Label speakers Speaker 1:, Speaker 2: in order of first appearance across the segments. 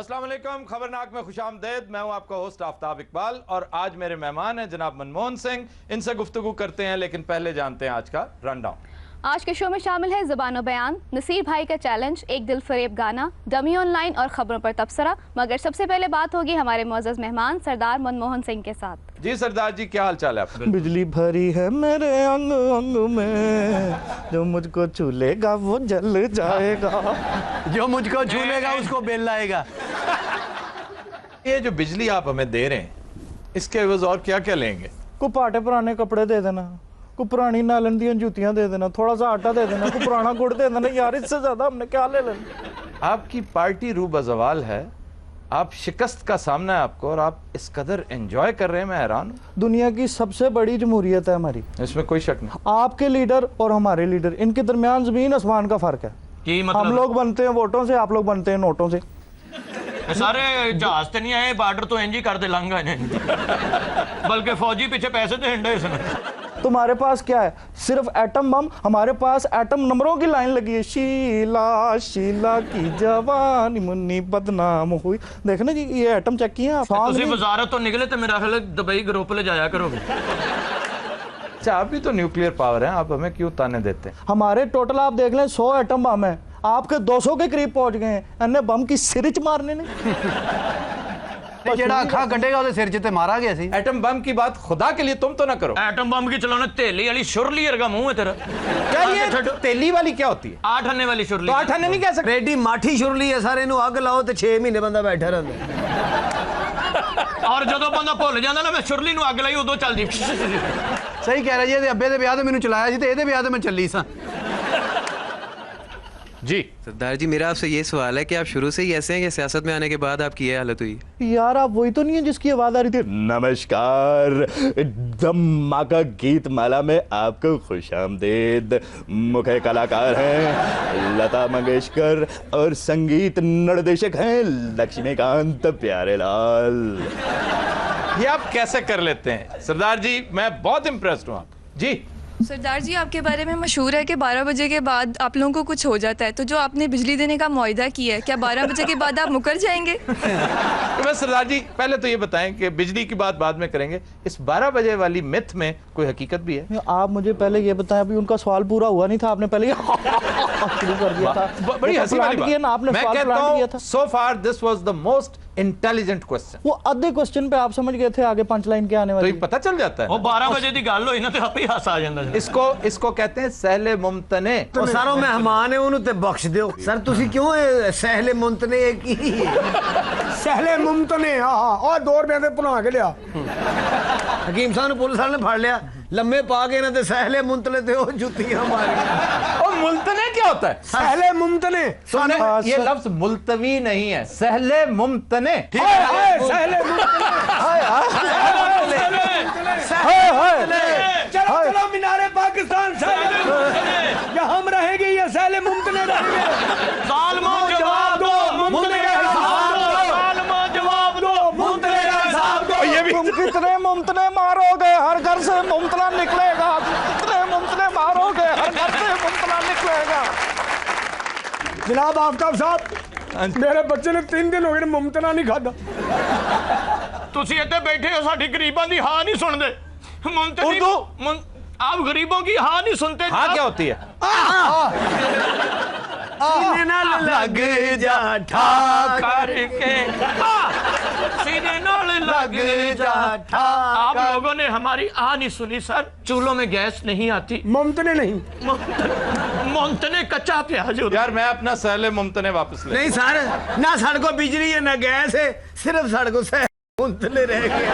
Speaker 1: अस्सलाम वालेकुम, खबरनाक में खुशामदेद। मैं हूं आपका होस्ट आफ्ताब इकबाल और आज मेरे मेहमान हैं जनाब मनमोहन सिंह। इनसे गुफ्तगू करते हैं, लेकिन पहले जानते हैं आज का रनडाउन।
Speaker 2: आज के शो में शामिल है ज़बानो बयान, नसीर भाई का चैलेंज, एक दिल फरेब गाना, डमी ऑनलाइन और खबरों पर तबसरा। मगर सबसे पहले बात होगी हमारे मुअज़्ज़ज़ मेहमान सरदार मनमोहन सिंह के साथ।
Speaker 1: जी सरदार जी, क्या हाल चाल है आपका?
Speaker 3: बिजली भरी है मेरे अंग अंग में, जो मुझको छू लेगा वो जल जाएगा,
Speaker 4: जो मुझको छू लेगा उसको बेल लाएगा।
Speaker 1: ये जो बिजली आप हमें दे रहे हैं, इसके एवज और क्या क्या लेंगे?
Speaker 3: को पाटे पुराने कपड़े दे देना, को पुरानी नालन दी जूतियां दे देना, थोड़ा सा आटा दे देना, को पुराना गुड़ दे देना। यार इससे ज्यादा हमने क्या ले लेना।
Speaker 1: आपकी पार्टी रूबज़वाल है, आप शिकस्त का सामना है आपको और आप इस कदर एंजॉय कर रहे हैं, मैं हैरान हूं।
Speaker 3: दुनिया की सबसे बड़ी जमहूरियत है हमारी,
Speaker 1: इसमें कोई शक नहीं।
Speaker 3: आपके लीडर और हमारे लीडर, इनके दरमियान जमीन आसमान का फर्क है। हम लोग बनते हैं वोटों से, आप लोग बनते हैं नोटों से।
Speaker 4: सारे जहाज तो नहीं आए, बार्डर तो एंजी कर दे लांगा इन्हें, बल्कि फौजी पीछे पैसे दे हिंडे इसने।
Speaker 3: तुम्हारे पास क्या है? सिर्फ एटम बम। हमारे पास एटम नंबरों की लाइन लगी है। शीला शीला की जवानी मुन्नी बदनाम हुई। देखना जी, ये एटम चेक किए आप?
Speaker 4: वजारत तो निकले तो मेरा ख्याल दुबई ग्रुप ले जाया करोगे।
Speaker 1: अच्छा, आप भी तो न्यूक्लियर पावर हैं, आप हमें क्यों ताने देते हैं?
Speaker 3: हमारे टोटल आप देख लें 100 एटम बम है, आपके 200 के करीब पहुंच गए हैं। अन्य बम की सिर च मारने ने
Speaker 4: जेड़ा अखा कटेगा उसे सिर च ते मारा गया सी।
Speaker 1: एटम बम की बात खुदा के लिए तुम तो ना करो।
Speaker 4: एटम बम की चलाने तेली वाली शुरली वर्गा मुंह है तेरा।
Speaker 1: क्या ये तेली वाली क्या होती है?
Speaker 4: 8 आने वाली शुरली।
Speaker 1: तो 8 आने नहीं कह सकते।
Speaker 5: रेडी माठी शुरली है सारे नु अग लाओ ते 6 महीने बंदा बैठा रहंदा।
Speaker 4: और जदों बंदा भुल जांदा ना मैं शुरली नु अग लाई उदों चलदी।
Speaker 5: सही कह रहा जी, अब्बे दे ब्याह ते मैनू चलाया जी ते एदे ब्याह ते मैं चली सा।
Speaker 1: जी
Speaker 6: सरदार जी, मेरा आपसे ये सवाल है कि आप शुरू से ही ऐसे हैं कि सियासत में आने के बाद आपकी ये हालत हुई?
Speaker 3: यार आप वही तो नहीं है जिसकी आवाज आ रही थी, नमस्कार धमाका गीत माला में आपको खुशामदीद। मुख्य कलाकार हैं लता मंगेशकर और संगीत निर्देशक हैं लक्ष्मीकांत प्यारेलाल।
Speaker 1: ये आप कैसे कर लेते हैं सरदार जी? मैं बहुत इम्प्रेस्ड हूँ आप जी।
Speaker 7: सरदार जी, आपके बारे में मशहूर है कि 12 बजे के बाद आप लोगों को कुछ हो जाता है, तो जो आपने बिजली देने का मुआहदा किया है, क्या 12 बजे के बाद आप मुकर जाएंगे?
Speaker 1: तो बस सरदार जी, पहले तो ये बताएं कि बिजली की बात बाद में करेंगे, इस 12 बजे वाली मिथ में कोई हकीकत भी है?
Speaker 3: आप मुझे पहले ये बताएं, अभी उनका सवाल पूरा हुआ नहीं था, आपने पहले शुरू कर दिया था।
Speaker 1: बड़ी हंसी वाली बात।
Speaker 3: ना आपने
Speaker 1: मैं
Speaker 3: सवाल
Speaker 1: कहता
Speaker 3: प्लान किया था।
Speaker 1: Hmm so far this was the most intelligent question.
Speaker 3: वो आधे क्वेश्चन पे आप समझ गए थे, आगे पंच लाइन क्या आने
Speaker 1: तो
Speaker 3: वाली।
Speaker 1: ये पता चल जाता है
Speaker 4: वो
Speaker 1: ना।
Speaker 4: 12 बजे दी गल होई ना ते आपे हास आ जांदा।
Speaker 1: इसको कहते हैं सहले मुमतने।
Speaker 5: तो सारो मेहमान है उन्होंने ते बख्श दियो। सर तुसी क्यों है सहले मुमतने की?
Speaker 8: सहले मुमतने हां 2 रुपए दे भुना के लिया।
Speaker 5: हकीम साहब ने पुलिस वाले ने फड़ लिया, लम्बे पा के ना ते सहले मुंतले ते ओ जुतियां मारी।
Speaker 1: और मुल्तने क्या होता है?
Speaker 8: सहले मुमतने
Speaker 1: सुने, ये लफ्ज मुल्तवी नहीं है, सहले मुमतने।
Speaker 8: सहले चलो चलो मीनारे पाकिस्तान सहले, या हम रहेंगे या सहले मुमतने रहेंगे।
Speaker 4: जालिमो जवाब दो, मुंतले का हिसाब दो। जालिमो जवाब दो, मुंतले का हिसाब दो।
Speaker 1: ये भी
Speaker 3: तुम कितने मुमतने मारोगे, हर घर से मुमतना निकलेगा। कितने मुमतने मारोगे, हर घर से मुमतना निकलेगा।
Speaker 8: जनाब आफ्ताब साहब, मेरे बच्चे ने 3 दिन हो गए मुमतना नहीं खादा।
Speaker 4: तुसी इतने बैठे हो, साडी गरीबां दी हां नहीं सुनदे।
Speaker 1: उर्दू?
Speaker 4: आप गरीबों की हां नहीं सुनते।
Speaker 1: हाँ क्या होती है?
Speaker 5: सीने नाल लग जा ठा
Speaker 4: करके सीने नाल लग जा ठा। आप लोगों ने हमारी आ नहीं सुनी सर। चूल्हों में गैस नहीं आती।
Speaker 8: मुमतने नहीं,
Speaker 4: मुंतने कच्चा प्याज होता।
Speaker 1: यार मैं अपना सहले मुमतने वापस ले।
Speaker 5: नहीं सर, ना साढ़े को बिजली है ना गैस है, सिर्फ साढ़े को सहले मुंतले रह गया।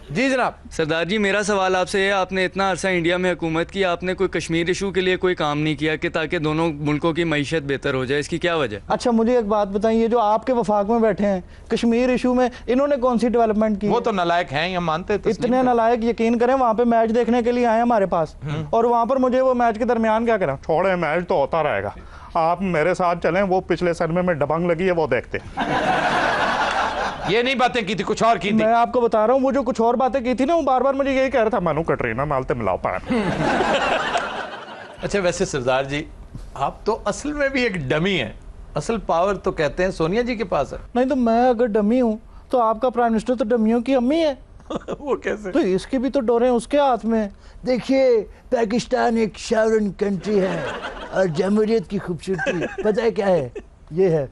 Speaker 1: जी जनाब।
Speaker 6: सरदार जी, मेरा सवाल आपसे है, आपने इतना अरसा इंडिया में हुकूमत की, आपने कोई कश्मीर इशू के लिए कोई काम नहीं किया कि ताकि दोनों मुल्कों की मईशत बेहतर हो जाए? इसकी क्या वजह?
Speaker 3: अच्छा मुझे एक बात बताइए, ये जो आपके वफाक में बैठे हैं, कश्मीर इशू में इन्होंने कौन सी डेवलपमेंट की?
Speaker 1: वो तो नालायक हैं, हम मानते थे।
Speaker 3: इतने नालायक, यकीन करें, वहाँ पे मैच देखने के लिए आए हमारे पास, और वहाँ पर मुझे वो मैच के दरमियान क्या करा, छोड़े मैच तो होता रहेगा, आप मेरे साथ चलें, वो पिछले सर्वे में दबंग लगी है वो देखते।
Speaker 1: ये नहीं बातें की थी, कुछ और की थी।
Speaker 3: मैं आपको बता रहा हूँ, वो जो कुछ और बातें की थी ना, वो बार बार मुझे यही कह रहा था, मानो कटरीना नालते मिलाओ पाए।
Speaker 1: अच्छा वैसे सरदार जी, आप तो असल में भी एक डमी हैं असल पावर तो कहते हैं सोनिया जी के पास है।
Speaker 9: नहीं तो मैं अगर डमी हूँ तो आपका प्राइम मिनिस्टर तो डमियों की अम्मी है।
Speaker 1: वो कैसे?
Speaker 9: तो इसकी भी तो डोरें उसके हाथ में। देखिए पाकिस्तान एक सॉवरेन कंट्री है और जमहूरियत की खूबसूरती पता है क्या है? ये है।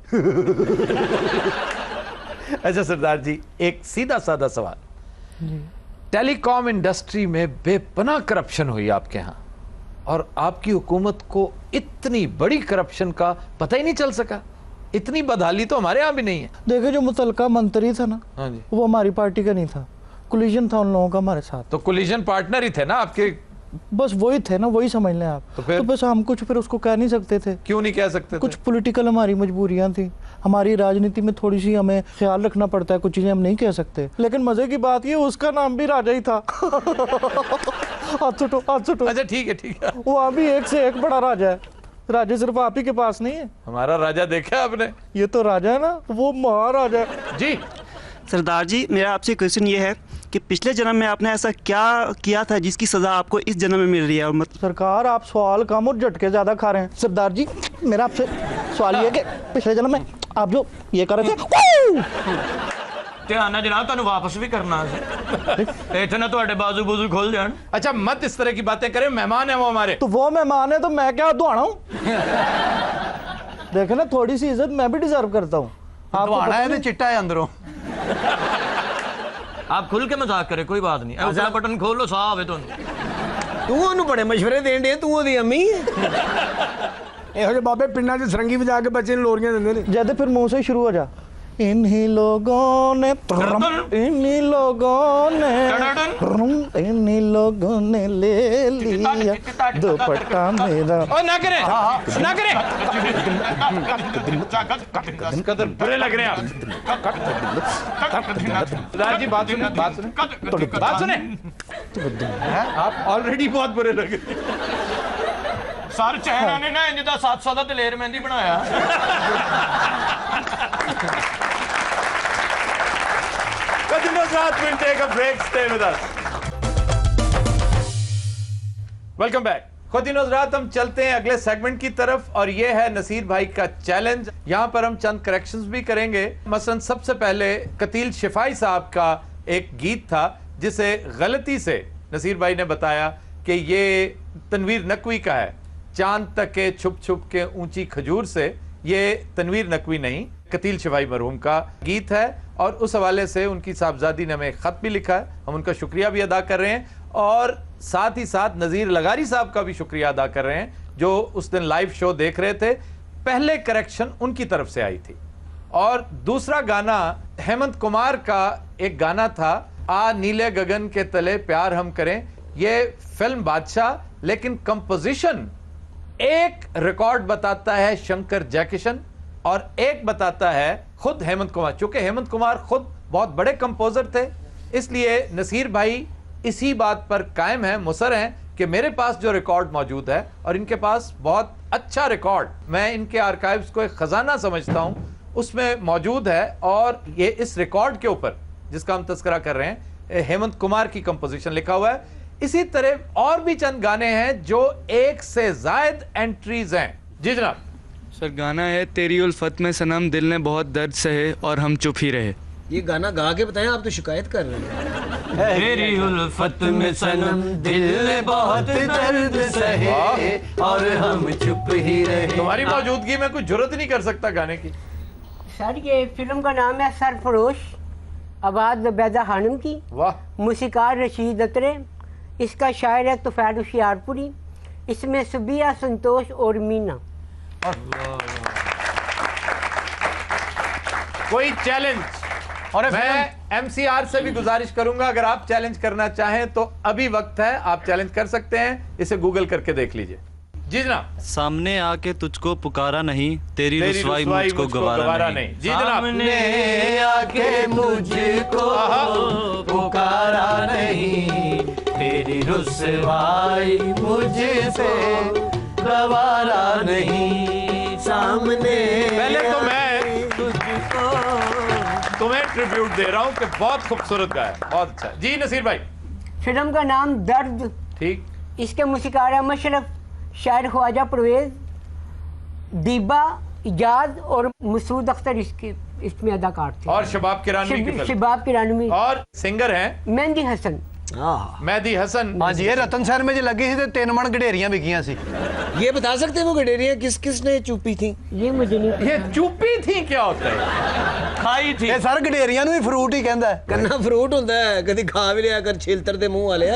Speaker 1: अच्छा सरदार जी, एक सीधा साधा सवाल। टेलीकॉम इंडस्ट्री में बेपनाह करप्शन हुई आपके यहाँ और आपकी हुकूमत को इतनी बड़ी करप्शन का पता ही नहीं चल सका। इतनी बदहाली तो हमारे यहाँ भी नहीं है।
Speaker 9: देखिए जो मुतलका मंत्री था ना,
Speaker 1: हाँ जी,
Speaker 9: वो हमारी पार्टी का नहीं था, कोलिजन था उन लोगों का हमारे साथ।
Speaker 1: तो कोलिजन पार्टनर ही थे ना आपके?
Speaker 9: बस वही थे ना, वही समझ लें आप।
Speaker 1: तो
Speaker 9: बस हम कुछ फिर उसको कह नहीं सकते थे।
Speaker 1: क्यों नहीं कह सकते
Speaker 9: कुछ
Speaker 1: थे?
Speaker 9: पॉलिटिकल हमारी मजबूरियां थी, हमारी राजनीति में थोड़ी सी हमें ख्याल रखना पड़ता है, कुछ चीजें हम नहीं कह सकते। लेकिन मजे की बात ये उसका नाम भी राजा ही था। हाथ छुटो, हाथ छुटो।
Speaker 1: अच्छा ठीक है, ठीक है।
Speaker 9: वो अभी एक से एक बड़ा राजा है। राजा सिर्फ आप ही के पास नहीं है।
Speaker 1: हमारा राजा देखा आपने?
Speaker 9: ये तो राजा है ना, वो महाराजा है।
Speaker 1: जी
Speaker 10: सरदार जी, मेरा आपसे क्वेश्चन ये है कि पिछले जन्म में आपने ऐसा क्या किया था जिसकी सजा आपको इस जन्म में मिल रही है? और
Speaker 9: सरकार आप सवाल कम और झटके ज्यादा खा रहे हैं। सरदार जी मेरा आपसे सवाल ये है कि पिछले जन्म में आप जो ये कर रहे थे
Speaker 4: ध्यान है जनाब, तुहानू वापस भी करना है। इतने तो बाजू बूजू खोल जान।
Speaker 1: अच्छा मत इस तरह की बातें करें, मेहमान है वो हमारे।
Speaker 9: तो वो मेहमान है तो मैं क्या दुआना हूँ? देखे ना, थोड़ी सी इज्जत मैं भी डिजर्व करता हूँ।
Speaker 5: दुआना है तो चिट्टा है अंदरों।
Speaker 4: आप खुल के मजाक करें, कोई बात नहीं। उस बटन खोल लो, साफ है
Speaker 5: तू ਉਹਨੂੰ बड़े मशवरे देन दे, तू ਉਹਦੀ अम्मी ਇਹੋ ਜਿਹੇ ਬਾਬੇ ਪਿੰਡਾਂ 'ਚ ਸਰੰਗੀ ਵਜਾ ਕੇ ਬੱਚੇ ਨੂੰ ਲੋਰੀਆਂ ਦਿੰਦੇ ਨੇ।
Speaker 9: जैसे फिर मुंह से शुरू हो जा। इन्हीं लोगों ने इन्हीं लोगों ने इन्हीं लोगों ने ले लिया दुपट्टा मेरा।
Speaker 1: ओ ना करें, ना करें। कदर बुरे लग रहे हैं आप। सरदार जी बात सुने, बात सुने, बात सुने। आप ऑलरेडी बहुत बुरे लग रहे हैं।
Speaker 4: सर चेहरा ने ना इंज दा 700 दा दलेर मेहंदी बनाया।
Speaker 1: We'll take a break. Stay with us. Welcome back. ख़ुवातीन हज़रात, हम चलते हैं अगले सेगमेंट की तरफ और ये है नसीर भाई का चैलेंज। यहाँ पर हम चंद करेक्शंस भी करेंगे। मसलन सबसे पहले कतील शिफाई साहब का एक गीत था जिसे गलती से नसीर भाई ने बताया कि ये तनवीर नकवी का है। चांद तक के छुप छुप के ऊंची खजूर से, ये तनवीर नकवी नहीं, कतील शिफाई मरहूम का गीत है और उस हवाले से उनकी साहबजादी ने हमें ख़त भी लिखा है। हम उनका शुक्रिया भी अदा कर रहे हैं और साथ ही साथ नज़ीर लगारी साहब का भी शुक्रिया अदा कर रहे हैं जो उस दिन लाइव शो देख रहे थे। पहले करेक्शन उनकी तरफ से आई थी। और दूसरा गाना हेमंत कुमार का एक गाना था, आ नीले गगन के तले प्यार हम करें। ये फिल्म बादशाह, लेकिन कंपोजिशन एक रिकॉर्ड बताता है शंकर जयकिशन और एक बताता है खुद हेमंत कुमार। चूंकि हेमंत कुमार खुद बहुत बड़े कंपोजर थे, इसलिए नसीर भाई इसी बात पर कायम है, मुसर हैं कि मेरे पास जो रिकॉर्ड मौजूद है, और इनके पास बहुत अच्छा रिकॉर्ड, मैं इनके आर्काइव्स को एक खजाना समझता हूं, उसमें मौजूद है। और ये इस रिकॉर्ड के ऊपर जिसका हम तस्करा कर रहे हैं, हेमंत कुमार की कंपोजिशन लिखा हुआ है। इसी तरह और भी चंद गाने हैं जो एक से जायद एंट्रीज हैं। जी जनाब।
Speaker 6: सर गाना है तेरी उल्फत में सनम दिल ने बहुत दर्द सहे और हम चुप ही रहे।
Speaker 5: ये गाना गा के बताएं, आप तो शिकायत कर रहे हैं।
Speaker 4: तेरी उल्फत में सनम दिल ने बहुत दर्द सहे और हम चुप ही रहे।
Speaker 1: तुम्हारी मौजूदगी में कुछ जरूरत ही नहीं कर सकता गाने की।
Speaker 11: सर ये फिल्म का नाम है सरफरोश, आवाज़ बैदा खानम की,
Speaker 1: वाह।
Speaker 11: मूसीकार रशीद अतरे, इसका शायर है तुफैल हुशियारपुरी, इसमें सुबिया संतोष और मीना।
Speaker 1: कोई चैलेंज? और मैं एमसीआर से भी गुजारिश करूंगा, अगर आप चैलेंज करना चाहें तो अभी वक्त है, आप चैलेंज कर सकते हैं, इसे गूगल करके देख लीजिए। जी जनाब।
Speaker 12: सामने आके तुझको पुकारा नहीं, तेरी रुसवाई मुझको गवारा नहीं।
Speaker 1: जी जनाब।
Speaker 4: सामने आके मुझको पुकारा नहीं, तेरी रुसवाई मुझसे गवारा नहीं। सामने
Speaker 1: पहले तो मैं
Speaker 4: तुझको
Speaker 1: तुम्हें ट्रिब्यूट दे रहा हूं कि बहुत खूबसूरत गाया, बहुत अच्छा। जी नसीर भाई।
Speaker 11: फिल्म का नाम दर्द,
Speaker 1: ठीक।
Speaker 11: इसके मूसीकार है मशरफ, शायर ख्वाजा परवेज, दीबा, इजाज और मसूद अख्तर इसमें अदाकार थे।
Speaker 1: और शबाब किरानी की फिल्म।
Speaker 11: शबाब किरानी।
Speaker 1: और सिंगर हैं
Speaker 11: मेहंदी हसन।
Speaker 1: मेहदी हसन।
Speaker 5: हाँ जी, ये रतन शहर में जो लगी थी तो 3 मन गडेरियां बिकियां सी। ये बता सकते हैं वो गडेरियां किसने चूपी थी?
Speaker 11: ये मुझे नहीं।
Speaker 1: ये चूपी थी क्या होता है?
Speaker 4: खाई थी।
Speaker 5: ये सर गडेरियां भी फ्रूट ही कहता है। कन्ना फ्रूट होता है, कभी खा भी लिया कर छिलतर दे मुंह वाले।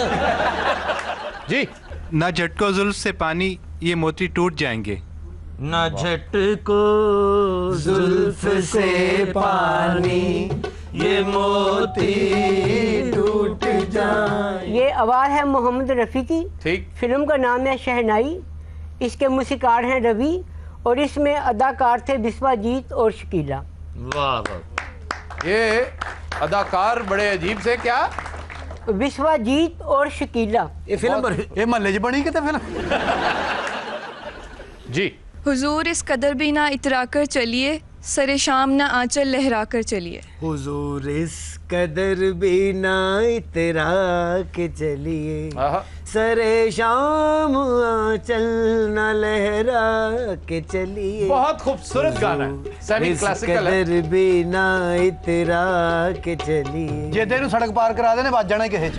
Speaker 1: जी।
Speaker 12: ना झटको जुल्फ से पानी ये मोती टूट जाएंगे,
Speaker 4: ना झटको
Speaker 5: जुल्फ से पानी ये मोती टूट जाए।
Speaker 11: ये आवाज है मोहम्मद रफ़ी की।
Speaker 1: ठीक।
Speaker 11: फिल्म का नाम है शहनाई। इसके मूसीकार हैं रवि और इसमें अदाकार थे बिस्वाजीत और शकीला।
Speaker 4: वाह वाह।
Speaker 1: ये अदाकार बड़े अजीब से क्या?
Speaker 11: बिस्वाजीत और शकीला।
Speaker 5: ये फिल्म ये महल्ले च बनी कितने फिल्म?
Speaker 1: जी।
Speaker 7: हुजूर इस कदर भी ना इतरा कर चलिए, सरे शाम ना आंचल लहरा कर चलिए।
Speaker 5: हुजूर इस कदर भी ना इतरा के चलिए, सरे शाम आंचल ना लहरा के चलिए।
Speaker 1: बहुत खूबसूरत गाना है, सेमी क्लासिकल है।
Speaker 5: कदर भी ना इतरा के चलिए। जे तेनू सड़क पार करा देने बच जाना किसे च।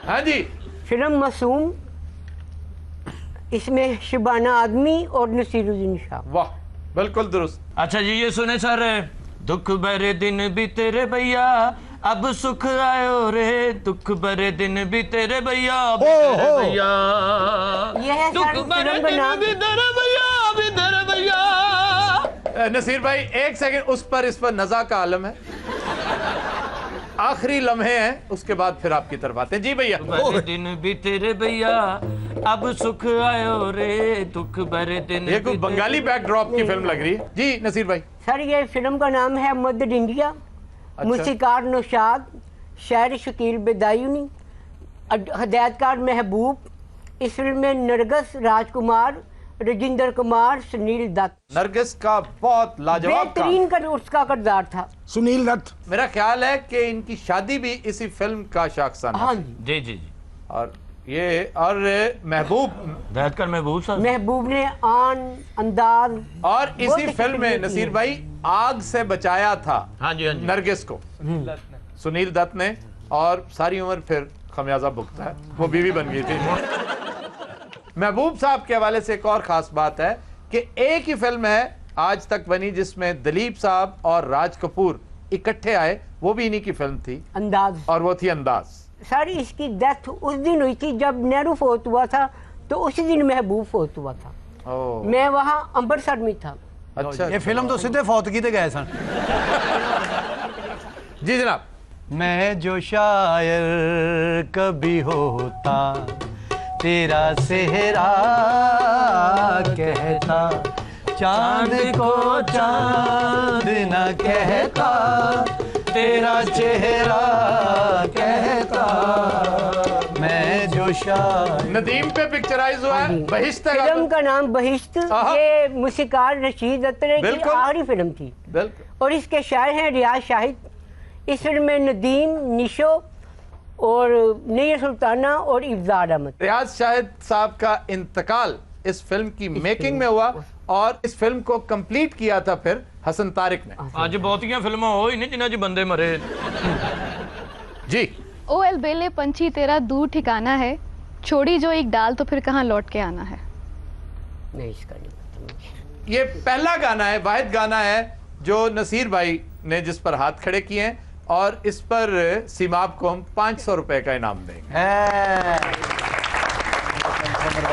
Speaker 1: हाँ जी।
Speaker 11: फिल्म मासूम। इसमें शिबाना आदमी और नसीरुद्दीन शाह।
Speaker 1: वाह, बिल्कुल दुरुस्त।
Speaker 4: अच्छा जी, ये सुने सर, दुख भरे दिन भी तेरे भैया अब सुख आयो रे, दुख भरे दिन भी तेरे भैया अब तेरे भैया, दुख भरे दिन भी तेरे भैया अभी तेरे भैया।
Speaker 1: नसीर भाई एक सेकंड, उस पर नज़ा का आलम है, आखिरी लम्हे हैं, उसके बाद फिर आपकी तरफ आते हैं। जी भैया।
Speaker 4: दिन भी तेरे भैया अब सुख आयो रे, दुख भरे दिन।
Speaker 1: ये कोई बंगाली बैकड्रॉप की फिल्म लग रही है। जी नसीर भाई।
Speaker 11: सर ये फिल्म का नाम है मदद इंडिया।
Speaker 1: अच्छा।
Speaker 11: मूसीकार नौशाद, शायर शकील बेदायूनी, हदायतकार महबूब। इस फिल्म में नरगस, राजकुमार, राजिंदर कुमार, सुनील दत्त।
Speaker 1: नरगिस का बहुत लाजवाब
Speaker 11: बेहतरीन उसका किरदार था।
Speaker 5: सुनील दत्त।
Speaker 1: मेरा ख्याल है कि इनकी शादी भी इसी फिल्म का शाखसा है।
Speaker 11: हाँ जी
Speaker 4: जी जी जी।
Speaker 1: और ये और महबूब,
Speaker 4: हदायतकार महबूब साहब,
Speaker 11: महबूब ने आन अंदाज
Speaker 1: और इसी फिल्म में नसीर भाई आग से बचाया था।
Speaker 4: हाँ जी हाँ जी।
Speaker 1: नरगिस को सुनील दत्त ने, और सारी उम्र फिर खमियाजा भुगता है, वो बीवी बन गई थी। महबूब साहब के हवाले से एक और खास बात है कि एक ही फिल्म है आज तक बनी जिसमें दिलीप साहब और राज कपूर इकट्ठे आए, वो भी इन्हीं की फिल्म थी,
Speaker 11: अंदाज,
Speaker 1: और वो थी अंदाज।
Speaker 11: सर इसकी डेथ उस दिन हुई थी जब नेहरू फोत हुआ था, तो उसी दिन महबूब फोत हुआ था। मैं वहाँ अमृतसर में था।
Speaker 1: अच्छा,
Speaker 5: ये फिल्म तो सीधे फौत की गए सन।
Speaker 1: जी जनाब।
Speaker 5: मैं जो शायर कभी होता तेरा सेहरा कहता, चांद को चांद न कहता, तेरा चेहरा कहता, मैं जो शायर।
Speaker 1: नदीम पे पिक्चराइज हुआ है बहिश्त।
Speaker 11: फिल्म का नाम बहिश्त। ये मूसीकार रशीद अत्तरे की आखिरी फिल्म थी।
Speaker 1: बिल्कुल।
Speaker 11: और इसके शायर हैं रियाज शाहिद। इस फिल्म में नदीम, निशो और नैयर सुल्ताना और इफ्जार अहमद।
Speaker 1: रियाज शाहिद साहब का इंतकाल इस फिल्म की मेकिंग में हुआ, और इस फिल्म को कंप्लीट किया था फिर हसन तारिक ने।
Speaker 4: आज बहुतियां फिल्मां हो ही नहीं जिन्हां च बंदे मरे।
Speaker 1: जी।
Speaker 2: ओ एल बेले पंछी तेरा दूर ठिकाना है, छोड़ी जो एक डाल तो फिर कहाँ लौट के आना है।
Speaker 11: नहीं, इसका नहीं।
Speaker 1: ये पहला गाना है, वाहिद गाना है जो नसीर भाई ने जिस पर हाथ खड़े किए हैं, और इस पर सीमाब को हम 500 रुपए का इनाम देंगे।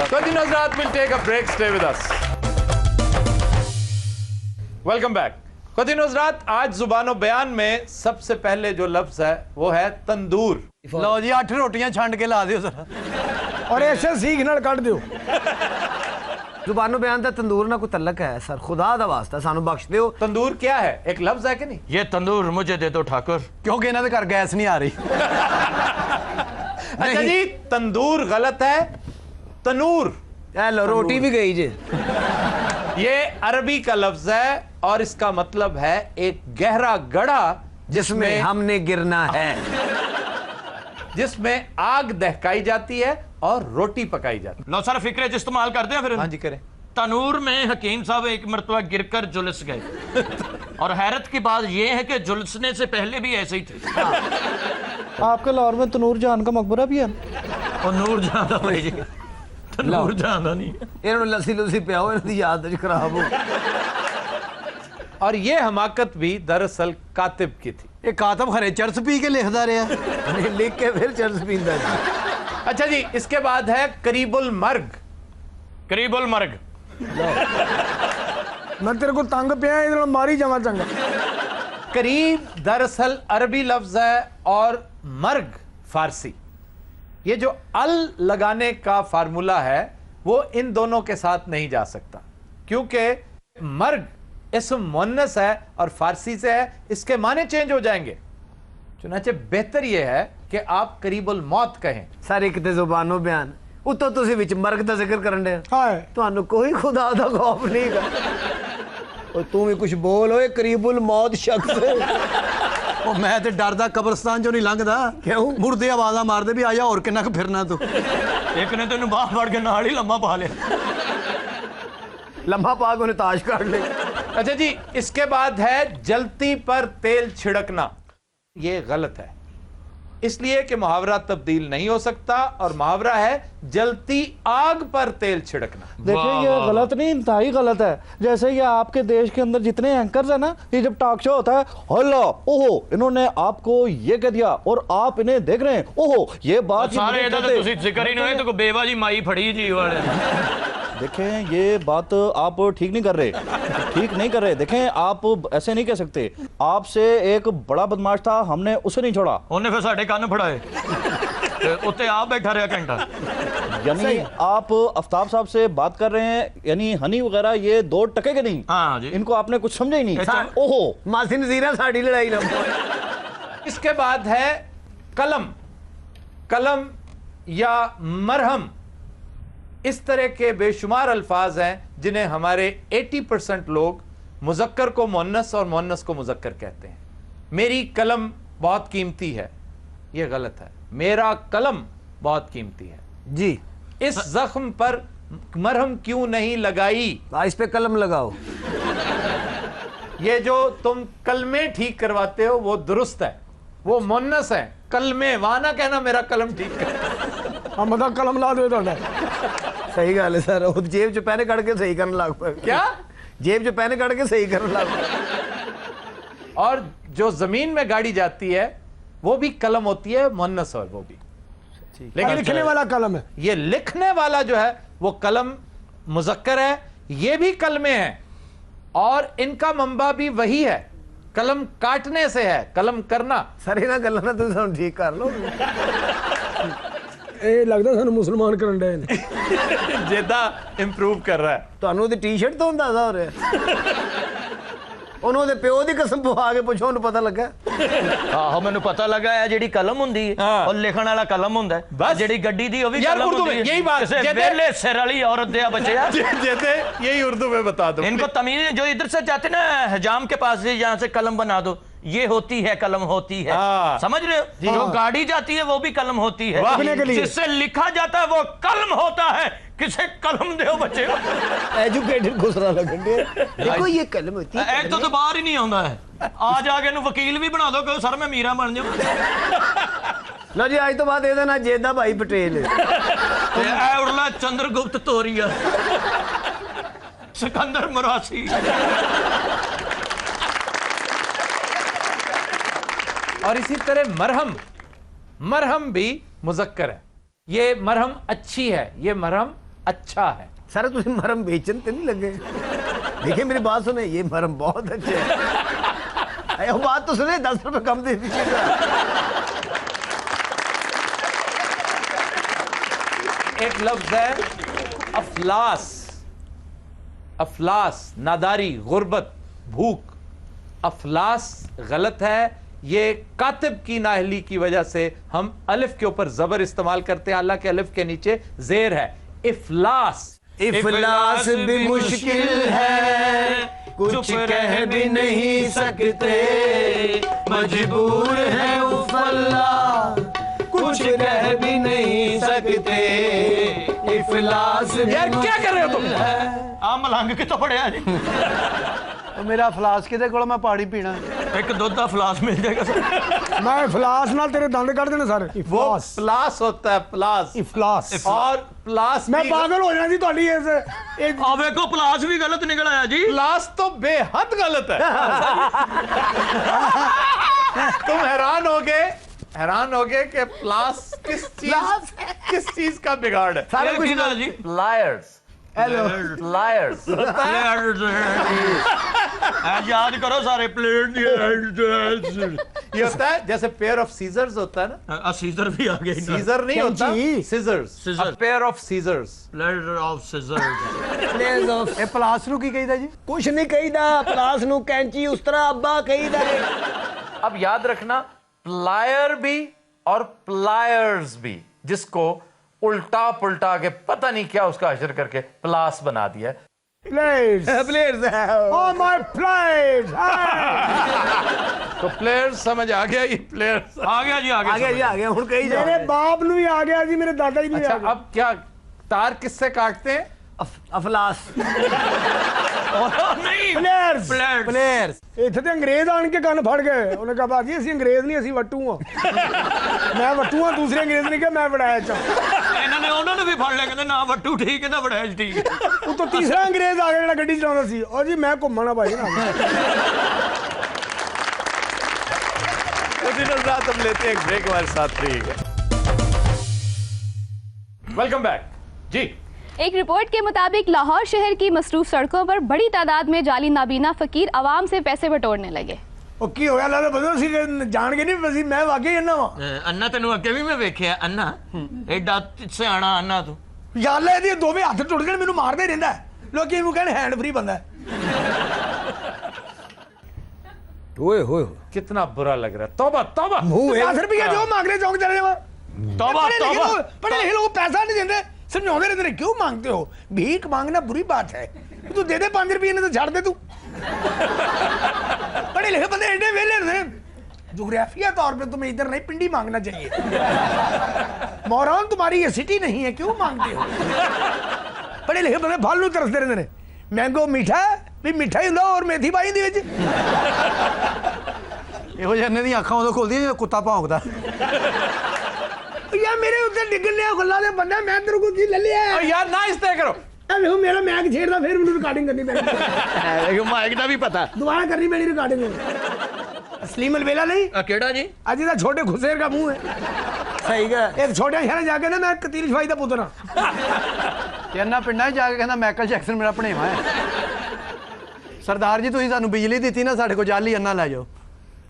Speaker 1: तो जी नज़रात, will take a break, stay with us. Welcome back. खुदी नज़रात, आज जुबानो बयान में सबसे पहले जो लफ्ज है वो है तंदूर।
Speaker 5: लो जी 8 रोटियां छंड के ला दियो सर, और ऐसे सीख नाल कट दियो। जुबानो बयान दा तंदूर ना कोई तल्लक है सर, खुदा दा वास्ता सानू बख्श दियो।
Speaker 1: तंदूर क्या है, एक लफ्ज है कि नहीं?
Speaker 4: ये तंदूर मुझे दे दो ठाकुर,
Speaker 5: क्योंकि इन्हां दे घर गैस नहीं आ रही।
Speaker 1: अच्छा जी, तंदूर गलत है, तनूर।
Speaker 5: लो रोटी भी गई जी।
Speaker 1: ये अरबी का लफ्ज है और इसका मतलब है एक गहरा गड्ढा
Speaker 5: जिसमें हमने गिरना है,
Speaker 1: जिसमें आग दहकाई जाती है और रोटी पकाई जाती है।
Speaker 4: लो सर फिक्रे इस्तेमाल करते हैं फिर।
Speaker 1: हाँ जी करें।
Speaker 4: तनूर में हकीम साहब एक मरतबा गिरकर झुलस गए और हैरत की बात यह है कि झुलसने से पहले भी ऐसे ही थे।
Speaker 9: आपके लाहौर में तनूर जान का मकबरा भी है?
Speaker 4: और नूर जान दा भाई जी, तनूर जान दा नहीं।
Speaker 5: इन्होंने लस्सी लुस्सी पियाओ, इनकी याद खराब हो।
Speaker 1: और ये हमाकत भी दरअसल कातिब की थी।
Speaker 5: ये कातिब खरे चर्च पी के लिखदा रहा, लिख के फिर चर्च पींदा।
Speaker 1: अच्छा जी, इसके बाद है करीबुल मर्ग।
Speaker 4: करीबुल मर्ग
Speaker 8: मैं तेरे को तंग पिया, इधर मारी जावा चंगा।
Speaker 1: करीब दरअसल अरबी लफ्ज है और मर्ग फारसी। ये जो अल लगाने का फार्मूला है वो इन दोनों के साथ नहीं जा सकता, क्योंकि मर्ग इसम मुन्नस है और फारसी से है, इसके माने चेंज हो जाएंगे। चुनाचे बेहतर यह है कि आप करीबुल मौत कहें।
Speaker 5: सर एक ते ज़ुबानो बयान उतो तुसी विच मर्ग दा जिक्र करन दे, तुहानू कोई खुदा दा खौफ नहीं गा। और तू भी कुछ बोल, ओए करीबुल मौत शख्स। ओ मैं ते डरदा कब्रिस्तान चों नहीं लंघदा। क्यों? मुर्दे आवाज़ां मारदे भी आया और किन्ना क फिरना तू।
Speaker 4: एक ने तेनू बाह फड़ के नाल ही लम्मा पा लिया।
Speaker 5: लम्हा पा के उन्हें ताश काट ले।
Speaker 1: अच्छा जी, इसके बाद है जलती पर तेल छिड़कना। ये गलत है, इसलिए कि मुहावरा तब्दील नहीं हो सकता और मुहावरा है जलती आग पर तेल छिड़कना।
Speaker 9: देखिए ये गलत नहीं, इंतहाई गलत है। जैसे ये आपके देश के अंदर जितने एंकर्स है ना, ये जब टॉक शो होता है, हल्ला ओहो इन्होंने आपको ये कह दिया और आप इन्हें देख रहे हैं, ओहो ये बात
Speaker 4: सारे इधर तो तुसी जिक्र ही नहीं, तो बेवा जी माई फड़ी जी वाले।
Speaker 9: देखें ये बात आप ठीक नहीं कर रहे, ठीक नहीं कर रहे। देखें आप ऐसे नहीं कह सकते। आपसे एक बड़ा बदमाश था, हमने उसे नहीं छोड़ा,
Speaker 4: उन्हें फिर साढ़े कान फड़ाए, उत्ते आप बैठा रहा घंटा।
Speaker 9: यानी आप आफ्ताब साहब से बात कर रहे हैं, यानी हनी वगैरह ये दो टके के नहीं।
Speaker 4: हाँ जी,
Speaker 9: इनको आपने कुछ समझा ही नहीं। ओहो
Speaker 5: मासी नजीरा साड़ी लड़ाई ना।
Speaker 1: इसके बाद है कलम। कलम या मरहम, इस तरह के बेशुमार अल्फाज हैं जिन्हें हमारे 80% लोग मुज़क्कर को मुन्नस और मुन्नस को मुज़क्कर कहते हैं। मेरी कलम बहुत कीमती है, यह गलत है। मेरा कलम बहुत कीमती है
Speaker 5: जी।
Speaker 1: इस जख्म पर मरहम क्यों नहीं लगाई?
Speaker 5: इस पे कलम लगाओ।
Speaker 1: ये जो तुम कलमे ठीक करवाते हो वो दुरुस्त है, वो मुन्नस है। कलमे वाना कहना मेरा कलम ठीक कर।
Speaker 8: हम बता कलम ला दो।
Speaker 5: सही गल है सर, वो जेब च पैने कट के सही करने लग पे।
Speaker 1: क्या?
Speaker 5: जेब च पैने कट के सही करने लग पे।
Speaker 1: और जो जमीन में गाड़ी जाती है वो भी कलम होती है, मुन्नस और वो भी।
Speaker 8: लेकिन लिखने वाला कलम है।
Speaker 1: ये लिखने वाला जो है वो कलम मुज़क्कर है, ये भी कलमे हैं और इनका मंबा भी वही है। कलम काटने से है, कलम करना।
Speaker 5: सर इन्हां गल्लां ना तुसीं ठीक कर लो।
Speaker 8: ਇਹ ਲੱਗਦਾ ਸਾਨੂੰ ਮੁਸਲਮਾਨ ਕਰਨ ਡਏ ਨੇ।
Speaker 1: जेदा इंप्रूव कर रहा है।
Speaker 5: ਤੁਹਾਨੂੰ ਤੇ ਟੀ-ਸ਼ਰਟ ਤੋਂ ਅੰਦਾਜ਼ਾ ਹੋ ਰਿਹਾ। ਉਹਨੂੰ ਦੇ ਪਿਓ ਦੀ ਕਸਮ ਪਵਾ ਕੇ ਪੁੱਛੋ, ਉਹਨੂੰ ਪਤਾ ਲੱਗਾ।
Speaker 4: ਆਹੋ ਮੈਨੂੰ ਪਤਾ ਲੱਗਾ ਹੈ ਜਿਹੜੀ ਕਲਮ ਹੁੰਦੀ ਹੈ ਉਹ ਲਿਖਣ ਵਾਲਾ ਕਲਮ ਹੁੰਦਾ ਹੈ, ਜਿਹੜੀ ਗੱਡੀ ਦੀ ਉਹ ਵੀ
Speaker 1: यार
Speaker 4: कलम
Speaker 1: उर्दू में
Speaker 4: होती है।
Speaker 1: यही बात
Speaker 4: किसी बेले सिर वाली औरत दिया बच्चे
Speaker 1: जेते यही उर्दू में बता दो
Speaker 4: इनको तमीज। जो इधर से जाते ना हजाम के पास से, यहाँ से कलम बना दो, ये होती है कलम होती है। समझ रहे हो? जो गाड़ी जाती है वो भी कलम होती है, जिससे लिखा जाता है वो कलम होता है। किसे कलम दो बच्चे
Speaker 5: एजुकेटेड गुजरा लगन दे। देखो ये कलम होती है।
Speaker 4: एक तो बाहर ही नहीं आंदा है। आ जाके नु वकील भी बना दो कि सर मैं मीरा बन जाऊं।
Speaker 5: लो जी आज तो बाद ਇਹਦਾ ਨਾਂ जेदा भाई पटेल
Speaker 4: ते ए उड़ला चंद्रगुप्त तोरिया, सिकंदर मरासी।
Speaker 1: और इसी तरह मरहम, मरहम भी मुज़क्कर है। ये मरहम अच्छी है, ये मरहम अच्छा है।
Speaker 5: सर तुम मरहम बेचन तो नहीं लगे? देखिए मेरी बात सुने, ये मरहम बहुत अच्छे है। वो बात तो सुने, 10 रुपए कम दे दीजिएगा।
Speaker 1: एक लफ्ज है अफलास। अफलास नादारी, गुर्बत, भूख। अफलास गलत है। ये कातिब की नाहली की वजह से हम अलिफ के ऊपर जबर इस्तेमाल करते हैं, हालांकि अलिफ के नीचे जेर है। इफलास।
Speaker 5: इफलास भी मुश्किल है, कुछ कह भी नहीं सकते, मजबूर है उफल्ला, कुछ कह भी नहीं सकते।
Speaker 8: इफलास
Speaker 1: यार क्या कर रहे हो तुम?
Speaker 4: ਆ ਮਲੰਗ ਕਿੱਥੋਂ ਫੜਿਆ ਜੀ?
Speaker 5: मेरा फलास किदे कोल मैं पानी पीना
Speaker 4: ਇੱਕ ਦੁੱਧ ਦਾ ਫਲਾਸ ਮਿਲ ਜਾਏਗਾ ਸਰ।
Speaker 8: मैं इफलास नाल तेरे दंद कट देने सारे
Speaker 1: वो
Speaker 8: इफलास
Speaker 1: प्लास होता है, प्लास।
Speaker 8: इफलास
Speaker 1: और प्लास
Speaker 8: मैं
Speaker 1: भी-
Speaker 8: पागल हो जाना जी ਤੁਹਾਡੀ ਇਸ एक
Speaker 4: ਆ ਵੇਖੋ ਪਲਾਸ ਵੀ ਗਲਤ ਨਿਕਲ ਆਇਆ ਜੀ।
Speaker 1: प्लास तो बेहद गलत है। तुम हैरान हो गए कि प्लास किस चीज का बिगाड़ है।
Speaker 5: सारा
Speaker 4: ਇਹ
Speaker 5: कुछ
Speaker 4: ਕਿਹਦਾ ਜੀ?
Speaker 1: Lawyers, lawyers.
Speaker 4: याद करो सारे प्लेट
Speaker 1: ये होता है जैसे पेयर ऑफ सीजर्स होता है ना,
Speaker 4: सीजर भी आ गए
Speaker 1: सीजर नहीं होता, scissors,
Speaker 4: Scissors।
Speaker 1: Pair of scissors.
Speaker 4: Plate of scissor
Speaker 5: place of a प्लास ਨੂੰ ਕੀ ਕਹੀਦਾ ਜੀ ਕੁਛ ਨਹੀਂ ਕਹੀਦਾ ਪਲਾਸ ਨੂੰ ਕੈਂਚੀ ਉਸ ਤਰ੍ਹਾਂ ਅੱਬਾ ਕਹੀਦਾ
Speaker 1: अब याद रखना, प्लायर भी और प्लायर्स भी, जिसको उल्टा पुल्टा के पता नहीं क्या उसका अशर करके प्लास बना दिया है।
Speaker 8: Players
Speaker 5: players
Speaker 8: oh my players
Speaker 1: तो प्लेयर्स समझ आ गया, ये प्लेयर्स
Speaker 4: आ गया जी,
Speaker 5: आ गया जी आ गया ਹੁਣ ਕਹੀ ਜਾ
Speaker 8: मेरे बाप ਨੂੰ भी आ गया जी, मेरे दादा जी भी
Speaker 1: अच्छा,
Speaker 8: आ गया।
Speaker 1: अब क्या तार किससे काटते हैं?
Speaker 5: ਅਫਲਾਸ
Speaker 4: नहीं
Speaker 8: प्लेयर्स
Speaker 5: ਪਲੇਅਰਸ
Speaker 8: ਇੱਥੇ ਤੇ ਅੰਗਰੇਜ਼ ਆਣ ਕੇ ਕੰਨ ਫੜ ਗਏ। ਉਹਨੇ ਕਹਾ ਬਾਜੀ ਅਸੀਂ ਅੰਗਰੇਜ਼ ਨਹੀਂ, ਅਸੀਂ ਵੱਟੂ ਆ। ਮੈਂ ਵੱਟੂ ਆ, ਦੂਸਰੇ ਅੰਗਰੇਜ਼ ਨੇ ਕਿਹਾ ਮੈਂ ਵੜਾਇਆ ਚ।
Speaker 4: ਇਹਨਾਂ ਨੇ ਉਹਨਾਂ ਨੂੰ ਵੀ ਫੜ ਲਿਆ, ਕਹਿੰਦੇ ਨਾ ਵੱਟੂ ਠੀਕ ਹੈ ਨਾ ਵੜੈਜ ਠੀਕ ਹੈ।
Speaker 8: ਉਤੋਂ ਤੀਸਰਾ ਅੰਗਰੇਜ਼ ਆ ਗਿਆ ਜਿਹੜਾ ਗੱਡੀ ਚਲਾਉਂਦਾ ਸੀ। ਉਹ ਜੀ ਮੈਂ ਘੁੰਮਣਾ ਭਾਈ ਨਾ।
Speaker 1: हम लेते हैं एक ब्रेक, हमारे साथ रहिएगा। वेलकम बैक जी।
Speaker 2: एक रिपोर्ट के मुताबिक लाहौर शहर की मसरूफ सड़कों पर बड़ी तादाद में जाली नाबीना फकीर आवाम से पैसे बटोरने लगे।
Speaker 8: ਉਹ ਕੀ ਹੋਇਆ ਲੱਗਦਾ ਬਦੋ ਸੀ ਜਾਣ ਕੇ ਨਹੀਂ ਅਸੀਂ ਮੈਂ ਵਾਕਈ ਇਹਨਾਂ ਵਾ
Speaker 4: ਅੰਨਾ ਤੈਨੂੰ ਅੱਗੇ ਵੀ ਮੈਂ ਵੇਖਿਆ ਅੰਨਾ, ਐਡਾ ਸਿਆਣਾ ਅੰਨਾ ਤੂੰ।
Speaker 8: ਯਾਰ ਇਹਦੇ ਦੋਵੇਂ ਹੱਥ ਟੁੱਟ ਗਏ, ਮੈਨੂੰ ਮਾਰਦਾ ਹੀ ਰਹਿੰਦਾ। ਲੋਕੀ ਇਹਨੂੰ ਕਹਿਣ ਹੈਂਡ ਫ੍ਰੀ ਬੰਦਾ।
Speaker 5: ਓਏ ਹੋਏ
Speaker 1: कितना बुरा लग रहा है। तौबा तौबा।
Speaker 8: 10 रुपया जो मांग रहे चौक चले जावा।
Speaker 4: तौबा तौबा।
Speaker 8: पढ़े लिखे लोग पैसा नहीं देते, समझाते रहते क्यों मांगते हो? भीख मांगना बुरी बात है, तू दे दे 5 रुपये नहीं तो छाड़ दे तू। पढ़े लिखे बंदे एडे वेले होते हैं, जोग्राफिया तौर पे तुम्हें इधर नहीं पिंडी मांगना चाहिए। मोहरान तुम्हारी ये सिटी नहीं है, क्यों मांगते हो? पढ़े लिखे बंदे फल नूं तरसते रहते हैं। मैंगो मीठा भी मिठा ही ਹੁੰਦਾ और मेथी पाई दी ਵਿੱਚ।
Speaker 5: ਇਹੋ ਜਿਹੇ ਦੀਆਂ ਅੱਖਾਂ ਉਦੋਂ ਖੁੱਲਦੀਆਂ ਜਦੋਂ ਕੁੱਤਾ ਭੌਂਕਦਾ।
Speaker 8: यार मेरे उत्ते डिगन लिया गल्ला दे बंदा, मैं तेरे को जी ले लिया।
Speaker 1: यार ना इस तरह करो।
Speaker 8: देखो मेरा मैग छेड़दा, फिर मैंने रिकॉर्डिंग करनी पैनी।
Speaker 5: ਦੇਖੋ ਮਾਈਕ ਦਾ ਵੀ ਪਤਾ।
Speaker 8: दोबारा करनी पैनी रिकॉर्डिंग। असलीम अलवेला नहीं,
Speaker 4: ਕਿਹੜਾ ਜੀ?
Speaker 8: आज इधर छोटे खुसेर का मुंह है।
Speaker 5: ਸਹੀ ਗਾ
Speaker 8: एक छोटे शहर जाके ना मैं कतील शफाई दा पुत्र हां।
Speaker 5: ਤੇ ਅੰਨਾ ਪਿੰਡਾਂ 'ਚ ਜਾ ਕੇ ਕਹਿੰਦਾ ਮਾਈਕਲ ਜੈਕਸਨ ਮੇਰਾ ਭਣੇਵਾ ਹੈ। ਸਰਦਾਰ ਜੀ ਤੁਸੀਂ ਸਾਨੂੰ ਬਿਜਲੀ ਦਿੱਤੀ ਨਾ, ਸਾਡੇ ਕੋਲ ਜਾਲੀ ਅੰਨਾ ਲੈ ਜਾਓ।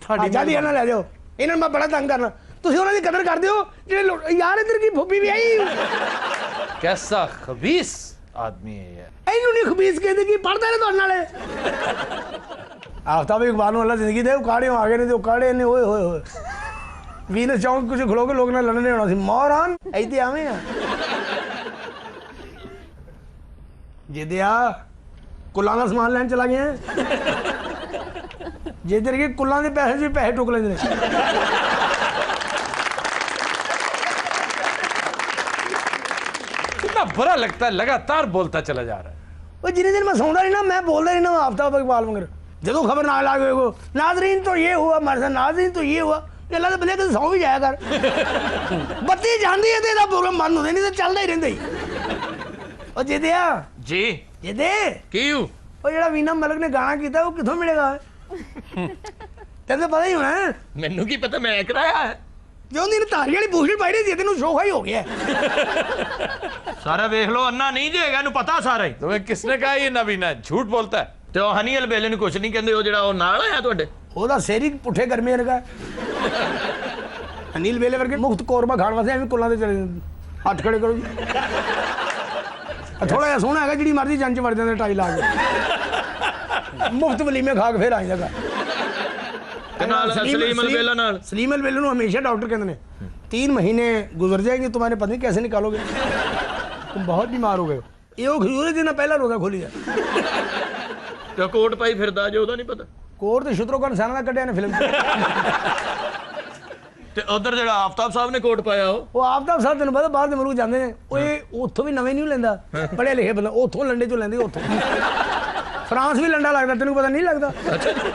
Speaker 8: ਤੁਹਾਡੀ ਜਾਲੀ ਨਾ ਲੈ ਜਾਓ, ਇਹਨਾਂ ਨੂੰ ਮੈਂ ਬੜਾ ਤੰਗ ਕਰਨਾ। ਤੁਸੀਂ ਉਹਨਾਂ ਦੀ ਕਦਰ ਕਰਦੇ ਹੋ ਜਿਹੜੇ ਯਾਰ ਇਧਰ ਕੀ ਫੁੱਫੀ ਵੀ ਆਈ।
Speaker 1: कैसा खबीस आदमी है यार।
Speaker 8: ਇਹਨੂੰ ਨਹੀਂ ਖਬੀਸ ਕਹਿੰਦੇ ਕਿ ਪੜਦਾ ਨੇ ਤੁਹਾਡੇ ਨਾਲੇ। आफ्ताब इकबाल ਨੂੰ ਅੱਲਾ ਜ਼ਿੰਦਗੀ ਦੇ ਉਕਾੜੇ ਆ ਗਏ ਨੇ ਤੇ ਉਕਾੜੇ ਨੇ ਓਏ ਹੋਏ ਹੋਏ। ਵੀਨਸ ਚੌਂਕ ਕੁਝ ਖਲੋ ਕੇ ਲੋਕ ਨਾਲ ਲੜਨੇ ਹੋਣਾ ਸੀ। ਮੌਰਾਨ ਇੱਥੇ ਆਵੇਂ ਆ ਜਿਹਦੇ ਆ ਕੁੱਲਾਂ ਦਾ ਸਮਾਨ ਲੈਣ ਚਲਾ ਗਿਆ। ਜਿੱਧਰ ਕਿ ਕੁੱਲਾਂ ਦੇ ਪੈਸੇ ਵੀ ਪੈਸੇ ਟੁਕ ਲੈਂਦੇ ਨੇ।
Speaker 1: कितना बुरा लगता है, लगातार बोलता चला जा रहा है।
Speaker 8: वो जितने दिन मैं सौंदा नहीं ना, मैं बोलता नहीं ना आफ्ताब इकबाल मगर जदों खबर ना लागे को नाजरीन तो ये हुआ, हमारे साथ नाजरीन तो ये हुआ। अल्लाह के बंदे सौ भी जाया कर। बत्ती जाती है तो इसका प्रोग्राम बंद होता नहीं तो चलता ही रहता ही। और जिद्या
Speaker 4: जी
Speaker 8: जिदे
Speaker 4: क्यों
Speaker 8: वो ਜਿਹੜਾ ਵੀਨਾ ਮਲਕ ਨੇ ਗਾਣਾ ਕੀਤਾ ਉਹ ਕਿੱਥੋਂ ਮਿਲੇਗਾ? ਤੈਨੂੰ ਪਤਾ ਹੀ ਹੋਣਾ।
Speaker 4: ਮੈਨੂੰ ਕੀ ਪਤਾ, ਮੈਂ ਕਰਾਇਆ ਹੈ।
Speaker 8: ਜੋ ਉਹਦੀ ਧਾਰੀ ਵਾਲੀ ਬੂਸ਼ਟ ਪਾਈ ਜਿਹਦੇ ਨੂੰ ਸ਼ੋਖਾ ਹੀ ਹੋ ਗਿਆ।
Speaker 4: ਸਾਰਾ ਵੇਖ ਲਓ, ਅੰਨਾ ਨਹੀਂ ਜੇਗਾ, ਇਹਨੂੰ ਪਤਾ ਸਾਰਾ ਹੀ।
Speaker 1: तुम्हें किसने कहा ये नवीना है? झूठ बोलता है।
Speaker 4: ਤੇ ਉਹ ਹਨੀ ਅਲਬੇਲੇ ਨੂੰ ਕੁਝ ਨਹੀਂ ਕਹਿੰਦੇ, ਉਹ ਜਿਹੜਾ ਉਹ ਨਾਲ ਆਇਆ ਤੁਹਾਡੇ,
Speaker 8: ਉਹਦਾ ਸੇਰੀ ਪੁੱਠੇ ਗਰਮੇ ਵਰਗਾ। ਅਨਿਲ ਵੇਲੇ ਵਰਗੇ ਮੁਫਤ ਕੋਰਮਾ ਖਾਣ ਵਾਸਤੇ ਐਵੇਂ ਕੁੱਲਾਂ ਤੇ ਚਲੇ ਜਾਂਦੇ। ਹੱਥ ਖੜੇ ਕਰੋ ਜੀ। ਥੋੜਾ ਜਿਹਾ ਸੋਹਣਾ ਹੈਗਾ, ਜਿਹੜੀ ਮਰਜ਼ੀ ਜੰਜ ਵੜ ਜਾਂਦੇ ਟਾਈ ਲਾ ਕੇ। ਮੁਫਤ ਵਲੀਮੇ ਖਾ ਕੇ ਫਿਰ ਆ ਜਾਂਦਾ।
Speaker 4: ਤੇ ਨਾਲ ਸਲੀਮ ਅਲਬੇਲਾ ਨਾਲ।
Speaker 8: सलीम अलवेला ਨੂੰ ਹਮੇਸ਼ਾ ਡਾਕਟਰ ਕਹਿੰਦੇ ਨੇ 3 महीने गुजर जाएंगे, तुम्हारे पता नहीं कैसे निकालोगे, तुम बहुत बीमार हो गए। ये वो खजूरे दिन पहला रोजा खोली है।
Speaker 4: ਤੇ ਕੋਟ ਪਾਈ ਫਿਰਦਾ ਜੇ, ਉਹਦਾ ਨਹੀਂ ਪਤਾ।
Speaker 8: कोर तो शुत्रो का निशाना कटिया ने फिल्म।
Speaker 4: ਤੇ ਉਧਰ ਜਿਹੜਾ ਆਫਤਾਬ ਸਾਹਿਬ ਨੇ ਕੋਟ ਪਾਇਆ
Speaker 8: ਉਹ ਆਫਤਾਬ ਸਾਹਿਬ ਤੈਨੂੰ ਪਤਾ ਬਾਹਰ ਦੇ ਮੁਲਕ ਜਾਂਦੇ ਨੇ ਉਹ ਇਹ ਉੱਥੋਂ ਵੀ ਨਵੇਂ ਨਹੀਂ ਲੈਂਦਾ ਪੜ੍ਹੇ ਲਿਖੇ ਬੰਦਾ ਉੱਥੋਂ ਲੰਡੇ ਚੋਂ ਲੈਂਦੇ ਉੱਥੋਂ ਫਰਾਂਸ ਵੀ ਲੰਡਾ ਲੱਗਦਾ ਤੈਨੂੰ ਪਤਾ ਨਹੀਂ ਲੱਗਦਾ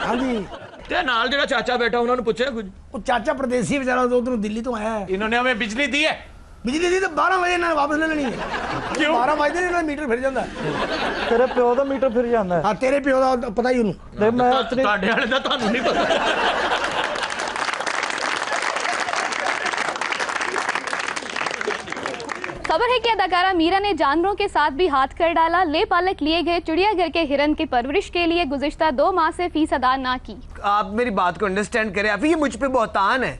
Speaker 8: ਹਾਂਜੀ
Speaker 4: ਤੇ ਨਾਲ ਜਿਹੜਾ ਚਾਚਾ ਬੈਠਾ ਉਹਨਾਂ ਨੂੰ ਪੁੱਛਿਆ ਕੁਝ
Speaker 8: ਉਹ ਚਾਚਾ ਪ੍ਰਦੇਸੀ ਵਿਚਾਰਾ ਉਧਰੋਂ ਦਿੱਲੀ ਤੋਂ ਆਇਆ ਹੈ
Speaker 1: इन्होंने हमें बिजली दी है
Speaker 8: ਬਿਜਲੀ ਦੀ ਤਾਂ 12 ਵਜੇ ਇਹਨਾਂ ਨੇ ਵਾਪਸ ਲੈ ਲੈਣੀ ਹੈ ਕਿਉਂ 12 ਵਜੇ ਇਹਨਾਂ ਦਾ ਮੀਟਰ ਫਿਰ ਜਾਂਦਾ
Speaker 9: ਤੇਰੇ ਪਿਓ ਦਾ ਮੀਟਰ ਫਿਰ ਜਾਂਦਾ ਹੈ
Speaker 8: ਹਾਂ ਤੇਰੇ ਪਿਓ ਦਾ ਪਤਾ ਹੀ ਉਹਨੂੰ
Speaker 9: ਦੇਖ ਮੈਂ ਇਤਨੀ
Speaker 4: ਤੁਹਾਡੇ ਵਾਲੇ ਦਾ ਤੁਹਾਨੂੰ ਨਹੀਂ ਪਤਾ
Speaker 2: खबर है कि अदाकारा मीरा ने जानवरों के साथ भी हाथ कर डाला। ले पालक लिए गए चिड़ियाघर के हिरन की परवरिश के लिए गुज़िश्ता 2 माह से फीस अदा ना की।
Speaker 5: आप मेरी बात को अंडरस्टैंड करें, अभी ये मुझ पे बहुतान है।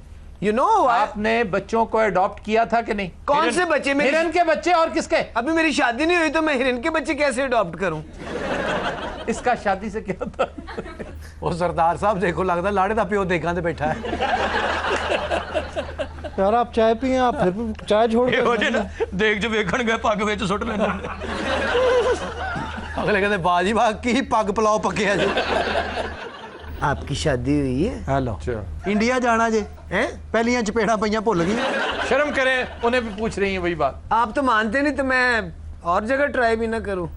Speaker 5: You know,
Speaker 1: आपने बच्चों को अडॉप्ट किया था कि नहीं?
Speaker 5: कौन से बच्चे?
Speaker 1: हिरन के बच्चे और किसके?
Speaker 5: अभी मेरी शादी नहीं हुई तो मैं हिरन के बच्चे कैसे अडॉप्ट करूं?
Speaker 1: इसका शादी से क्या था?
Speaker 5: वो सरदार साहब देखो लगता लाड़े दा प्यो देखा ते बैठा है।
Speaker 9: यार आप चाय पिए, आप फिर चाय छोड़
Speaker 4: के देख जो वेखण गए पग विच सुट लेंदे
Speaker 5: अगले कहते बाजी वाह की पग पुलाव पके जी। आपकी शादी हुई है?
Speaker 9: हेलो
Speaker 5: इंडिया जाना जे हैं? पहलियां चपेड़ा पईयां भुल गई।
Speaker 1: शर्म करें, उन्हें भी पूछ रही है वही बात।
Speaker 5: आप तो मानते नहीं तो मैं और जगह ट्राई भी ना करूं।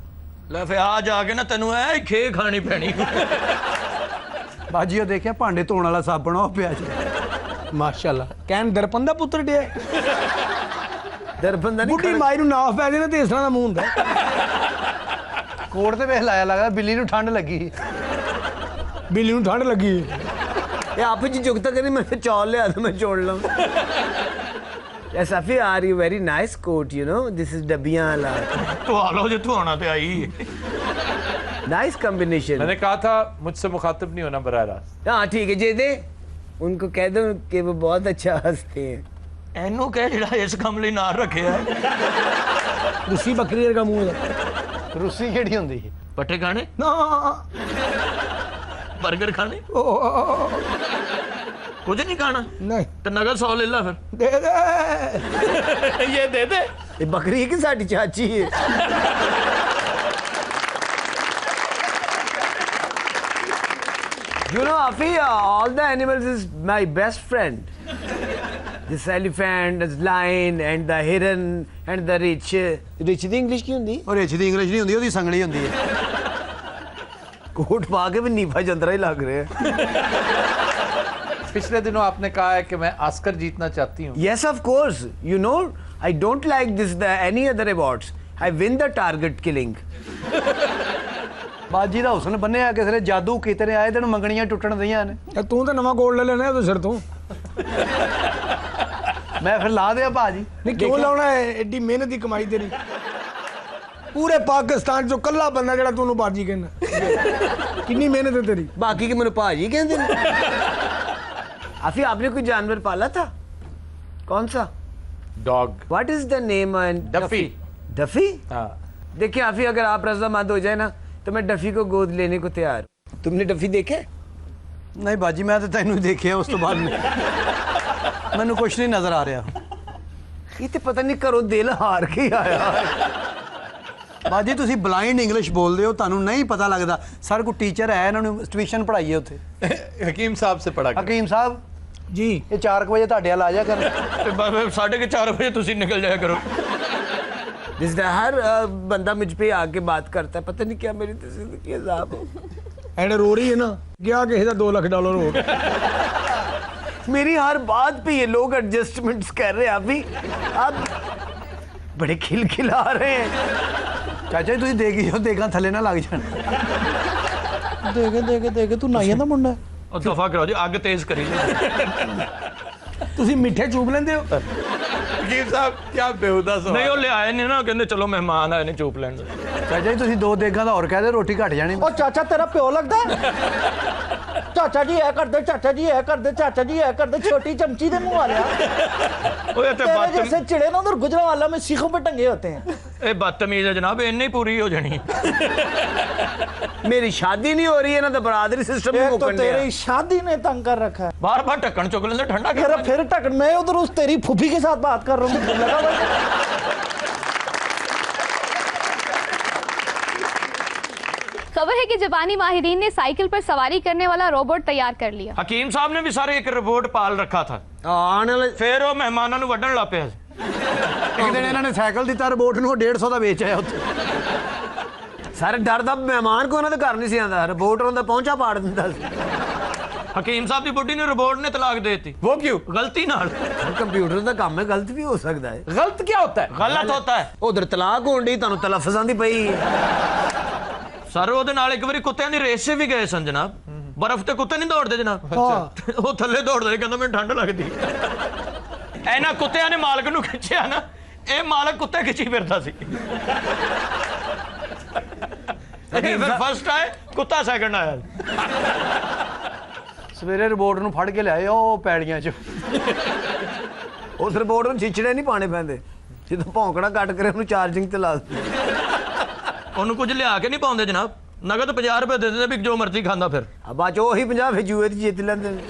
Speaker 4: ले फिर आ जाके ना तेनू ऐ खे खानी पैनी।
Speaker 5: बाजी देखिया भांडे धोने वाला साबण हो पिया जी।
Speaker 8: माशाल्लाह कहन दरपन दा पुत्र डे
Speaker 5: दरपन दा नहीं
Speaker 8: बुढ़ी माई नूं नाफ पै जाए ते इस तरह दा मूंह हुंदा
Speaker 5: कोट ते वेख लाया लगदा बिल्ली नूं ठंड लगी।
Speaker 8: बिल्ली नूं ठंड लगी
Speaker 5: ये आप जी जुगता करी मैं चौल लिया तो मैं छोड़ लूं। Yes, Safi, are you very nice coat, you know? This is डबियां वाला।
Speaker 4: तो आलो जो तू आना ते आई।
Speaker 5: Nice combination।
Speaker 1: मैंने कहा था मुझसे मुखातिब नहीं होना बराह रास्त।
Speaker 5: हाँ ठीक है, जे दे उनको कह दो कि वो बहुत अच्छा हंसते हैं।
Speaker 4: एनू कह जेड़ा इस काम ਲਈ नार रखिया
Speaker 8: रूसी बकरी का मुंह
Speaker 5: रूसी केड़ी हुंदी है?
Speaker 4: पट्टे खाने
Speaker 8: ना
Speaker 4: बर्गर खाने कुछ नहीं खाना
Speaker 8: नहीं
Speaker 4: तो नगद 100 ले ला फिर
Speaker 8: दे दे
Speaker 1: ये दे दे
Speaker 5: ये बकरी है कि साडी चाची है? You know, Afi, all the animals is my best friend. This elephant, this lion, and the heron, and the rich. Rich the English की हुंदी? और rich दी English नहीं हुंदी, ओदी संगली हुंदी है। कोट पा के भी नीफा जंतरा ही लग रहे हैं।
Speaker 1: पिछले दिनों आपने कहा है कि मैं ऑस्कर जीतना चाहती हूँ।
Speaker 5: Yes, of course. You know, I don't like this any other awards. I win the target killing. बाजी दा हुसन बन्ने किसी ने जादू कितने आए तेन मंगणियां टुटन दियां ने।
Speaker 8: तू तो नवा गोल्ड ले लेना है तो सिर तू
Speaker 5: मैं फिर ला दिया भाजी।
Speaker 8: नहीं क्यों लाना है? एडी मेहनत की कमाई तेरी पूरे पाकिस्तान चो कल्ला बंदा जेड़ा तू बाजी कहना कितनी मेहनत है तेरी।
Speaker 5: बाकी के मेरे भाजी कहते आफी आपने कोई जानवर पाला था? कौन सा?
Speaker 1: Dog.
Speaker 5: What is the name?
Speaker 1: Duffy.
Speaker 5: Duffy?
Speaker 1: हाँ।
Speaker 5: देखिए आफी अगर आप रजामंद हो जाए ना तो मैं डफी को गोद लेने को तैयार हूं। तुमने डफी देखे? नहीं बाजी मैं तो तेनू देखे उस तो बाद मैनू कुछ नहीं नजर आ रहा। ये तो पता नहीं घरों दिल हार के आया। बाजी तुसी ब्लाइंड इंग्लिश बोल रहे हो, तुहानू नहीं पता लगता। सर को टीचर है, इन्होंने ट्यूशन पढ़ाई है उत्थे।
Speaker 1: हकीम साहब से पढ़ा।
Speaker 5: हकीम साहब
Speaker 8: जी
Speaker 5: ये 4 बजे ਤੁਹਾਡੇ ਆ ਜਾ ਕਰ।
Speaker 4: 4:30 बजे तुसी निकल जाया करो।
Speaker 5: जिस हर बंदा मुझ पे आके बात करता है, पता नहीं क्या मेरी तो जिंदगी अजाब हो।
Speaker 8: एंड रो रही है ना क्या किसी का $2 लाख हो
Speaker 5: मेरी हर बात पे ये लोग एडजस्टमेंट्स कर रहे हैं। अभी अब बड़े खिलखिला रहे हैं। चाचा तुझे देखी हो देखा थले ना लग जान।
Speaker 9: देखे तू नाइया दा मुंडा
Speaker 4: और दफा करो जी अग तेज करी
Speaker 8: तुसी मिठे चूप लेंदे हो।
Speaker 1: हकीम साहब क्या बेहुदा सवाल।
Speaker 4: नहीं वो ले आए नहीं ना कहते चलो मेहमान आए ने चूप लैन।
Speaker 5: चाचा जी तुसी 2 देगा और कह दे रोटी घट जानी।
Speaker 9: ओ चाचा तेरा प्यो लगदा चाचा जी ऐ कर दे, चाचा जी ऐ कर दे, चाचा जी ऐ कर दे, छोटी चमची दे मुंह वाले तेरे जैसे चिड़े ना उधर गुजरांवाला में सीखों पे टंगे होते हैं।
Speaker 4: ए बदतमीज है जनाब, इन्नी पूरी हो जानी।
Speaker 5: मेरी शादी नहीं हो रही है ना तो बरादरी सिस्टम में
Speaker 9: तो तेरी शादी ने तंग कर रखा है।
Speaker 4: बार-बार ढक्कन चुक लेंदे ठंडा
Speaker 9: कर। फिर ढक्कन मैं उधर उस तेरी फूफी के साथ बात कर रहा हूँ।
Speaker 2: खबर है कि जापानी माहिरीन ने साइकिल पर सवारी करने वाला रोबोट तैयार कर लिया।
Speaker 4: हकीम साहब ने भी सारे एक रोबोट पाल रखा था।
Speaker 5: ਆਣ ਵਾਲੇ
Speaker 4: ਫਿਰ ਉਹ ਮਹਿਮਾਨਾਂ ਨੂੰ ਵੱਢਣ ਲੱਗ ਪਿਆ।
Speaker 5: ਇੱਕ ਦਿਨ ਇਹਨਾਂ ਨੇ ਸਾਈਕਲ ਦਿੱਤਾ ਰਿਪੋਰਟ ਨੂੰ, 150 ਦਾ ਵੇਚ ਆਇਆ ਉੱਥੇ। ਸਾਰੇ ਡਰਦਾ ਮਹਿਮਾਨ ਕੋ ਉਹਨਾਂ ਦੇ ਘਰ ਨਹੀਂ ਸੀ ਆਉਂਦਾ, ਰਿਪੋਰਟ ਉਹਨਾਂ ਦਾ ਪਹੁੰਚਾ ਪਾੜ ਦਿੰਦਾ ਸੀ।
Speaker 4: ਹਕੀਮ ਸਾਹਿਬ ਦੀ ਬੁੱਢੀ ਨੂੰ ਰਿਪੋर्ट ने तलाक दे दी।
Speaker 1: वो क्यों?
Speaker 4: गलती नाल।
Speaker 5: कंप्यूटर का काम है, गलत भी हो सकता है।
Speaker 1: गलत क्या होता है?
Speaker 4: गलत होता है।
Speaker 5: उधर तलाक होण दी, ਤੁਹਾਨੂੰ ਤਲਫਜ਼ਾਂ ਦੀ ਪਈ।
Speaker 4: ਸਰ ਉਹਦੇ ਨਾਲ ਇੱਕ ਵਾਰੀ ਕੁੱਤਿਆਂ ਦੀ ਰੇਸ 'ਚ ਵੀ ਗਏ ਸਨ ਜਨਾਬ। ਬਰਫ਼ ਤੇ ਕੁੱਤੇ ਨਹੀਂ ਦੌੜਦੇ ਜਨਾਬ। ਉਹ ਥੱਲੇ ਦੌੜਦੇ, ਕਹਿੰਦਾ ਮੈਨੂੰ ਠੰਡ ਲੱਗਦੀ। ਇਹਨਾਂ ਕੁੱਤਿਆਂ ਨੇ ਮਾਲਕ ਨੂੰ ਖਿੱਚਿਆ ਨਾ, ਇਹ ਮਾਲਕ ਕੁੱਤੇ ਖਿੱਚੀ ਫਿਰਦਾ ਸੀ। ਫਿਰ ਫਸਟ ਆਏ, ਕੁੱਤਾ ਸੈਕੰਡ ਆਇਆ।
Speaker 5: ਸਵੇਰੇ ਰਿਪੋਰਟ ਨੂੰ ਫੜ ਕੇ ਲਿਆਏ ਉਹ ਪੈੜੀਆਂ 'ਚ। ਉਸ ਰਿਪੋਰਟ ਨੂੰ ਚਿਚੜੇ ਨਹੀਂ ਪਾਣੇ ਪੈਂਦੇ, ਜਦੋਂ ਭੌਂਕੜਾ ਕੱਟ ਕਰੇ ਉਹਨੂੰ ਚਾਰਜਿੰਗ ਤੇ ਲਾ ਦਿੰਦੇ।
Speaker 4: ਉਹਨੂੰ ਕੁਝ ਲਿਆ ਕੇ ਨਹੀਂ ਪਾਉਂਦੇ ਜਨਾਬ, ਨਗਦ 50 ਰੁਪਏ ਦੇ ਦਿੰਦੇ ਵੀ ਜੋ ਮਰਜ਼ੀ ਖਾਂਦਾ। ਫਿਰ
Speaker 5: ਬਾਅਦ 'ਚ ਉਹੀ 50 ਫਿਰ ਜੂਏ 'ਚ ਜਿੱਤ ਲੈਂਦੇ ਨੇ।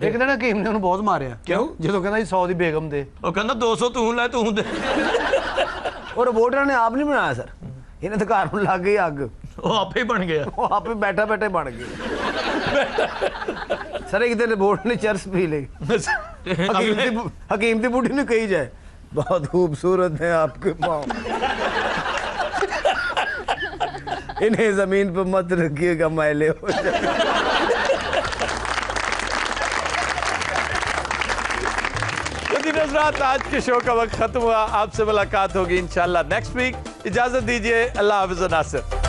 Speaker 5: ਇੱਕ ਦਿਨ ਹਕੀਮ ਨੇ ਉਹਨੂੰ ਬਹੁਤ ਮਾਰਿਆ।
Speaker 4: ਕਿਉਂ?
Speaker 5: ਜਦੋਂ ਕਹਿੰਦਾ 100 ਦੀ ਬੇਗਮ ਦੇ,
Speaker 4: ਉਹ ਕਹਿੰਦਾ 200 ਤੂੰ ਲੈ, ਤੂੰ ਦੇ।
Speaker 5: ਉਹ ਰਿਪੋਰਟਰਾਂ ਨੇ ਆਪ ਨਹੀਂ ਬਣਾਇਆ ਸਰ, ਇਹਨਾਂ ਦੇ ਘਰ ਨੂੰ ਲੱਗ ਗਈ ਅੱਗ।
Speaker 4: ਉਹ ਆਪੇ ਬਣ ਗਿਆ,
Speaker 5: ਉਹ ਆਪੇ ਬੈਠਾ ਬੈਠੇ ਬਣ ਗਏ। ਸਰ ਇੱਕ ਦਿਨ ਰਿਪੋਰਟ ਨੇ ਚਰਸ ਪੀ ਲਈ। हकीम की बूढ़ी ने कही जाए बहुत खूबसूरत है आपके पाँव, इन्हें जमीन पर मत रखिएगा, मैले हो जाए।
Speaker 1: नज़रात, आज के शो का वक्त खत्म हुआ। आपसे मुलाकात होगी इंशाल्लाह नेक्स्ट वीक। इजाजत दीजिए, अल्लाह हाफ़िज़ नासिर।